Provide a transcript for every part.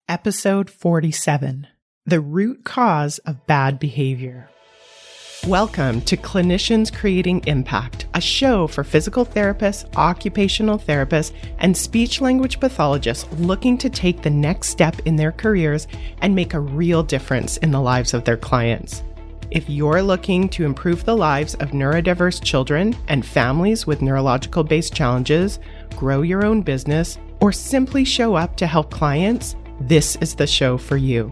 Episode 47, The Root Cause of Bad Behavior. Welcome to Clinicians Creating Impact, a show for physical therapists, occupational therapists, and speech-language pathologists looking to take the next step in their careers and make a real difference in the lives of their clients. If you're looking to improve the lives of neurodiverse children and families with neurological-based challenges, grow your own business, or simply show up to help clients, this is the show for you.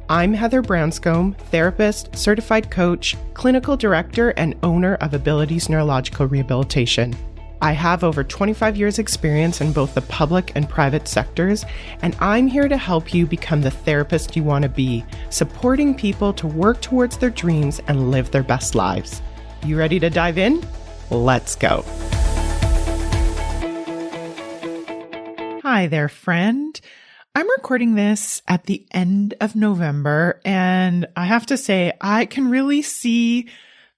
I'm Heather Branscombe, therapist, certified coach, clinical director, and owner of Abilities Neurological Rehabilitation. I have over 25 years experience in both the public and private sectors, and I'm here to help you become the therapist you want to be, supporting people to work towards their dreams and live their best lives. You ready to dive in? Let's go. Hi there, friend. I'm recording this at the end of November, and I have to say, I can really see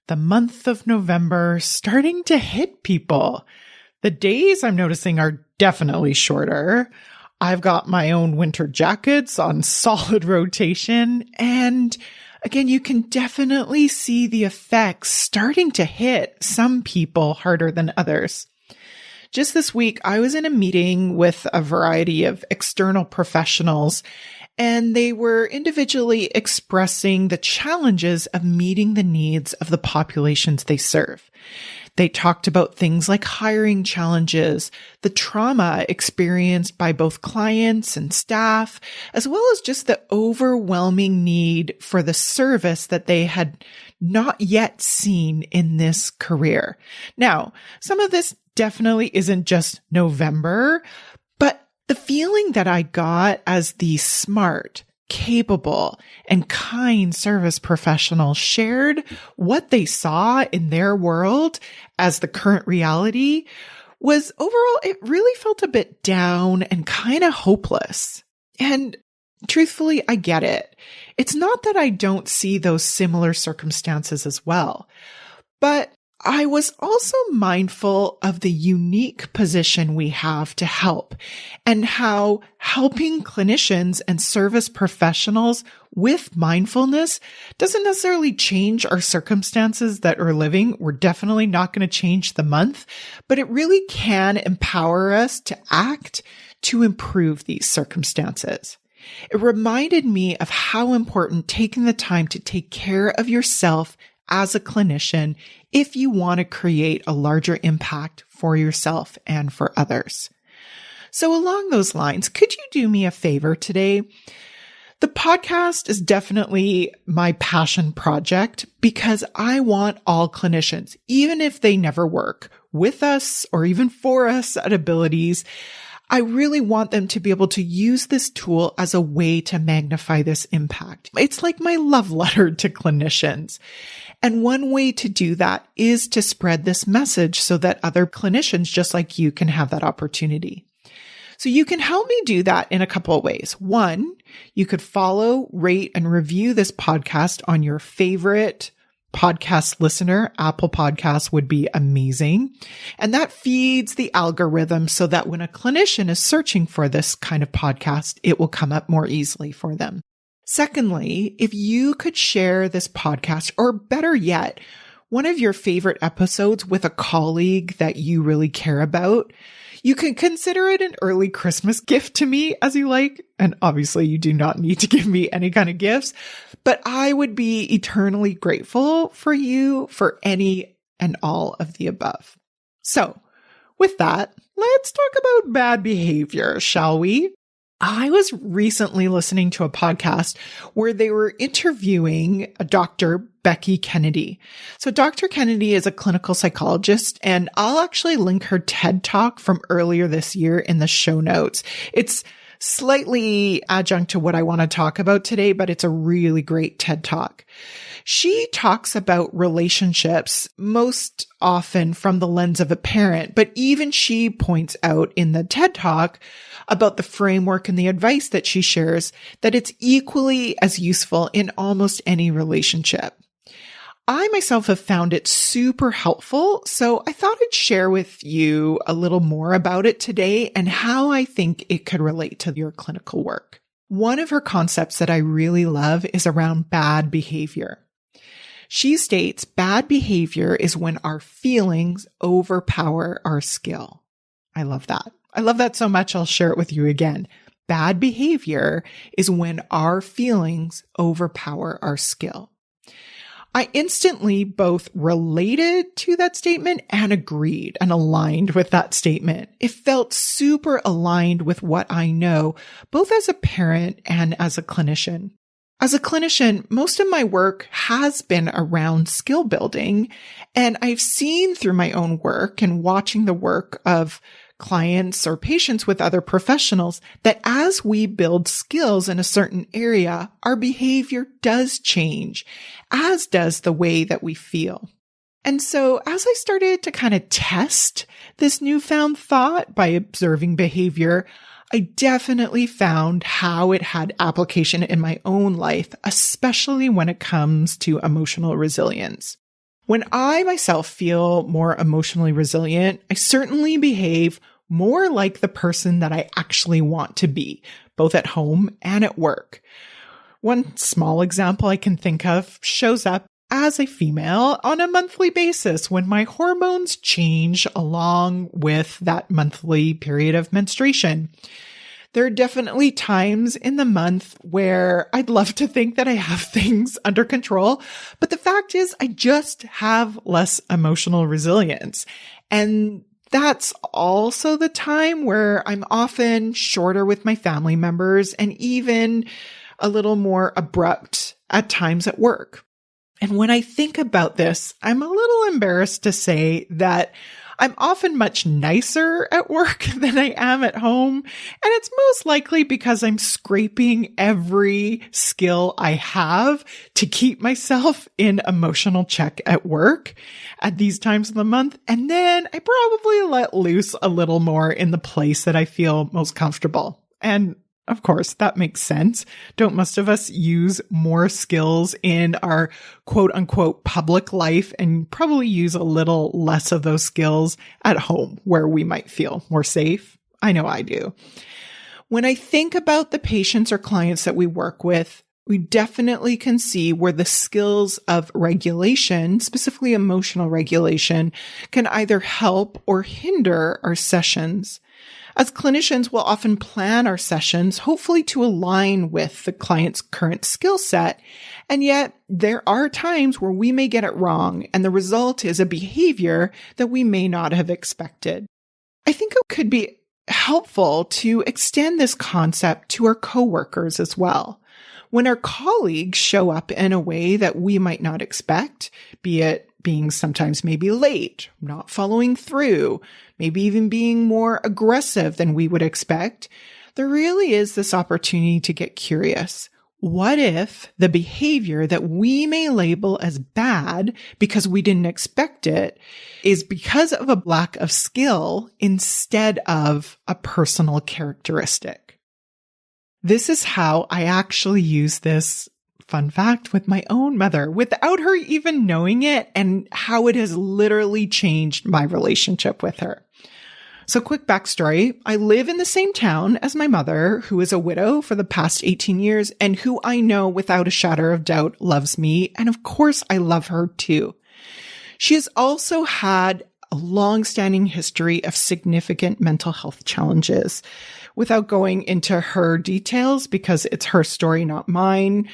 the month of November starting to hit people. The days I'm noticing are definitely shorter. I've got my own winter jackets on solid rotation, and again, you can definitely see the effects starting to hit some people harder than others. Just this week, I was in a meeting with a variety of external professionals, and they were individually expressing the challenges of meeting the needs of the populations they serve. They talked about things like hiring challenges, the trauma experienced by both clients and staff, as well as just the overwhelming need for the service that they had not yet seen in this career. Now, some of this definitely isn't just November, but the feeling that I got as the smart, capable, and kind service professional shared what they saw in their world as the current reality was overall, it really felt a bit down and kind of hopeless. And truthfully, I get it. It's not that I don't see those similar circumstances as well, but I was also mindful of the unique position we have to help and how helping clinicians and service professionals with mindfulness doesn't necessarily change our circumstances that we're living. We're definitely not going to change the month, but it really can empower us to act to improve these circumstances. It reminded me of how important taking the time to take care of yourself as a clinician if you want to create a larger impact for yourself and for others. So along those lines, could you do me a favor today? The podcast is definitely my passion project because I want all clinicians, even if they never work with us or even for us at Abilities, I really want them to be able to use this tool as a way to magnify this impact. It's like my love letter to clinicians. And one way to do that is to spread this message so that other clinicians just like you can have that opportunity. So you can help me do that in a couple of ways. One, you could follow, rate, and review this podcast on your favorite podcast listener. Apple Podcasts would be amazing. And that feeds the algorithm so that when a clinician is searching for this kind of podcast, it will come up more easily for them. Secondly, if you could share this podcast, or better yet, one of your favorite episodes with a colleague that you really care about, you can consider it an early Christmas gift to me as you like. And obviously you do not need to give me any kind of gifts, but I would be eternally grateful for you for any and all of the above. So with that, let's talk about bad behavior, shall we? I was recently listening to a podcast where they were interviewing Dr. Becky Kennedy. So Dr. Kennedy is a clinical psychologist, and I'll actually link her TED Talk from earlier this year in the show notes. It's slightly adjunct to what I want to talk about today, but it's a really great TED Talk. She talks about relationships most often from the lens of a parent, but even she points out in the TED Talk about the framework and the advice that she shares that it's equally as useful in almost any relationship. I myself have found it super helpful, so I thought I'd share with you a little more about it today and how I think it could relate to your clinical work. One of her concepts that I really love is around bad behavior. She states bad behavior is when our feelings overpower our skill. I love that. I love that so much, I'll share it with you again. Bad behavior is when our feelings overpower our skill. I instantly both related to that statement and agreed and aligned with that statement. It felt super aligned with what I know, both as a parent and as a clinician. As a clinician, most of my work has been around skill building, and I've seen through my own work and watching the work of clients or patients with other professionals that as we build skills in a certain area, our behavior does change, as does the way that we feel. And so as I started to kind of test this newfound thought by observing behavior, I definitely found how it had application in my own life, especially when it comes to emotional resilience. When I myself feel more emotionally resilient, I certainly behave more like the person that I actually want to be, both at home and at work. One small example I can think of shows up as a female on a monthly basis when my hormones change along with that monthly period of menstruation. There are definitely times in the month where I'd love to think that I have things under control, but the fact is I just have less emotional resilience. And that's also the time where I'm often shorter with my family members and even a little more abrupt at times at work. And when I think about this, I'm a little embarrassed to say that I'm often much nicer at work than I am at home, and it's most likely because I'm scraping every skill I have to keep myself in emotional check at work at these times of the month, and then I probably let loose a little more in the place that I feel most comfortable. And of course, that makes sense. Don't most of us use more skills in our quote unquote public life and probably use a little less of those skills at home where we might feel more safe? I know I do. When I think about the patients or clients that we work with, we definitely can see where the skills of regulation, specifically emotional regulation, can either help or hinder our sessions. As clinicians, we'll often plan our sessions, hopefully to align with the client's current skill set. And yet there are times where we may get it wrong, and the result is a behavior that we may not have expected. I think it could be helpful to extend this concept to our coworkers as well. When our colleagues show up in a way that we might not expect, be it being sometimes maybe late, not following through, maybe even being more aggressive than we would expect, there really is this opportunity to get curious. What if the behavior that we may label as bad because we didn't expect it is because of a lack of skill instead of a personal characteristic? This is how I actually use this fun fact with my own mother without her even knowing it, and how it has literally changed my relationship with her. So quick backstory. I live in the same town as my mother, who is a widow for the past 18 years and who I know without a shadow of doubt loves me. And of course, I love her too. She has also had a long-standing history of significant mental health challenges. Without going into her details, because it's her story, not mine,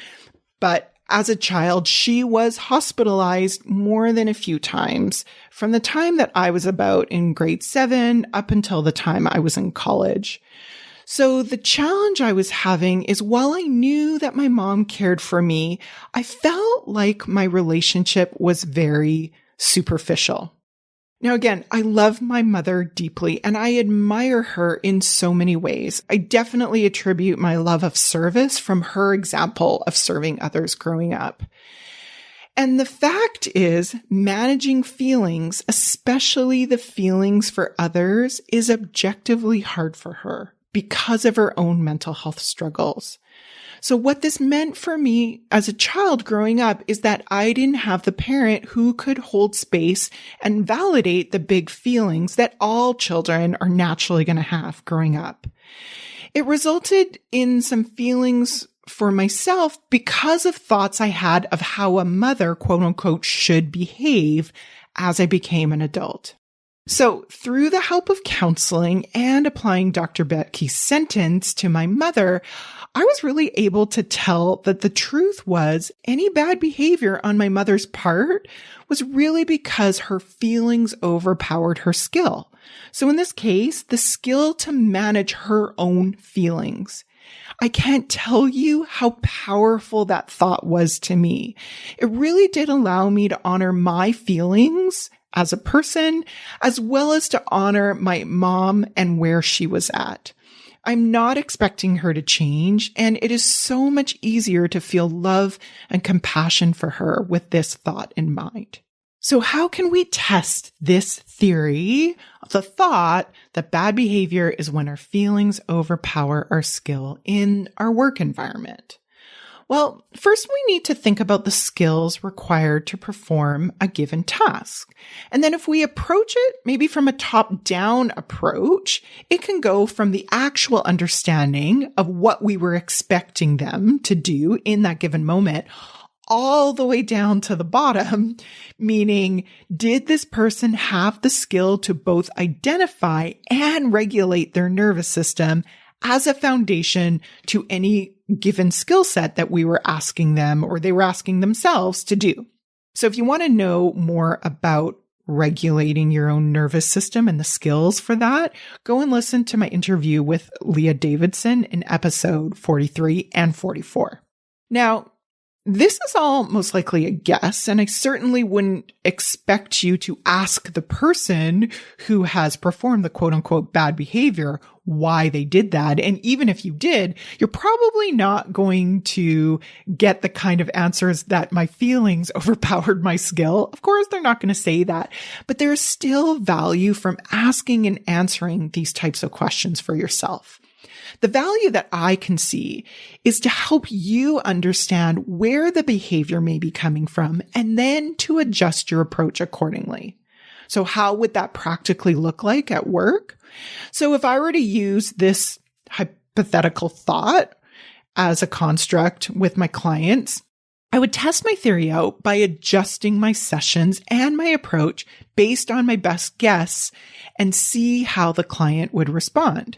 but as a child, she was hospitalized more than a few times from the time that I was about in grade 7 up until the time I was in college. So the challenge I was having is, while I knew that my mom cared for me, I felt like my relationship was very superficial. Now, again, I love my mother deeply and I admire her in so many ways. I definitely attribute my love of service from her example of serving others growing up. And the fact is, managing feelings, especially the feelings for others, is objectively hard for her because of her own mental health struggles. So what this meant for me as a child growing up is that I didn't have the parent who could hold space and validate the big feelings that all children are naturally going to have growing up. It resulted in some feelings for myself because of thoughts I had of how a mother, quote unquote, should behave as I became an adult. So through the help of counseling and applying Dr. Bettke's sentence to my mother, I was really able to tell that the truth was any bad behavior on my mother's part was really because her feelings overpowered her skill. So in this case, the skill to manage her own feelings. I can't tell you how powerful that thought was to me. It really did allow me to honor my feelings as a person, as well as to honor my mom and where she was at. I'm not expecting her to change, and it is so much easier to feel love and compassion for her with this thought in mind. So how can we test this theory, the thought that bad behavior is when our feelings overpower our skill in our work environment? Well, first we need to think about the skills required to perform a given task. And then if we approach it maybe from a top-down approach, it can go from the actual understanding of what we were expecting them to do in that given moment all the way down to the bottom, meaning, did this person have the skill to both identify and regulate their nervous system as a foundation to any given skill set that we were asking them or they were asking themselves to do? So if you want to know more about regulating your own nervous system and the skills for that, go and listen to my interview with Leah Davidson in episode 43 and 44. Now, this is all most likely a guess, and I certainly wouldn't expect you to ask the person who has performed the quote unquote bad behavior why they did that. And even if you did, you're probably not going to get the kind of answers that my feelings overpowered my skill. Of course, they're not going to say that, but there's still value from asking and answering these types of questions for yourself. The value that I can see is to help you understand where the behavior may be coming from and then to adjust your approach accordingly. So how would that practically look like at work? So if I were to use this hypothetical thought as a construct with my clients, I would test my theory out by adjusting my sessions and my approach based on my best guess and see how the client would respond.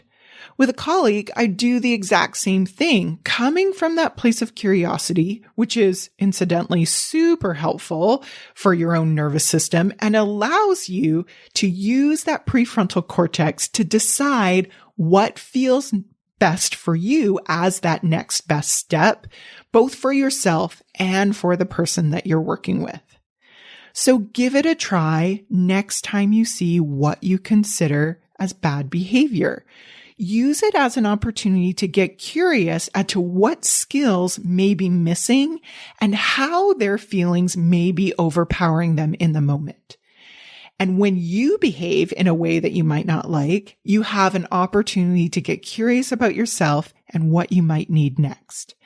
With a colleague, I do the exact same thing, coming from that place of curiosity, which is incidentally super helpful for your own nervous system and allows you to use that prefrontal cortex to decide what feels best for you as that next best step, both for yourself and for the person that you're working with. So give it a try next time you see what you consider as bad behavior. Use it as an opportunity to get curious as to what skills may be missing and how their feelings may be overpowering them in the moment. And when you behave in a way that you might not like, you have an opportunity to get curious about yourself and what you might need next.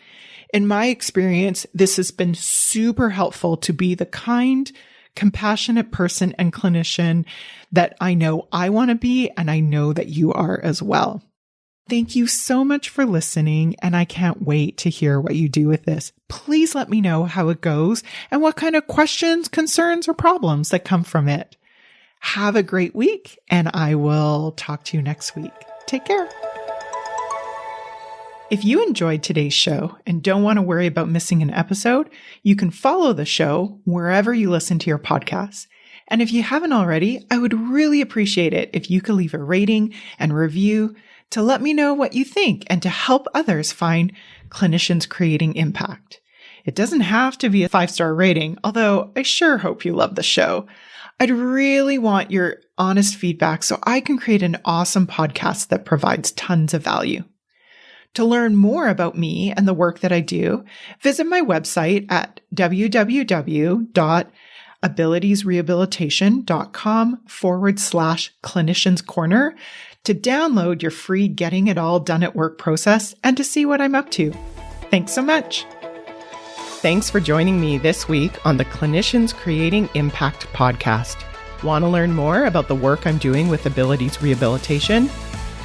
In my experience, this has been super helpful to be the kind, compassionate person and clinician that I know I want to be, and I know that you are as well. Thank you so much for listening, and I can't wait to hear what you do with this. Please let me know how it goes and what kind of questions, concerns, or problems that come from it. Have a great week, and I will talk to you next week. Take care. If you enjoyed today's show and don't want to worry about missing an episode, you can follow the show wherever you listen to your podcasts. And if you haven't already, I would really appreciate it if you could leave a rating and review to let me know what you think and to help others find Clinicians Creating Impact. It doesn't have to be a 5-star rating, although I sure hope you love the show. I'd really want your honest feedback so I can create an awesome podcast that provides tons of value. To learn more about me and the work that I do, visit my website at www.abilitiesrehabilitation.com/clinicians corner to download your free Getting It All Done at Work process and to see what I'm up to. Thanks so much. Thanks for joining me this week on the Clinicians Creating Impact podcast. Want to learn more about the work I'm doing with Abilities Rehabilitation?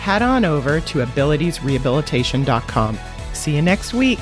head on over to abilitiesrehabilitation.com. See you next week.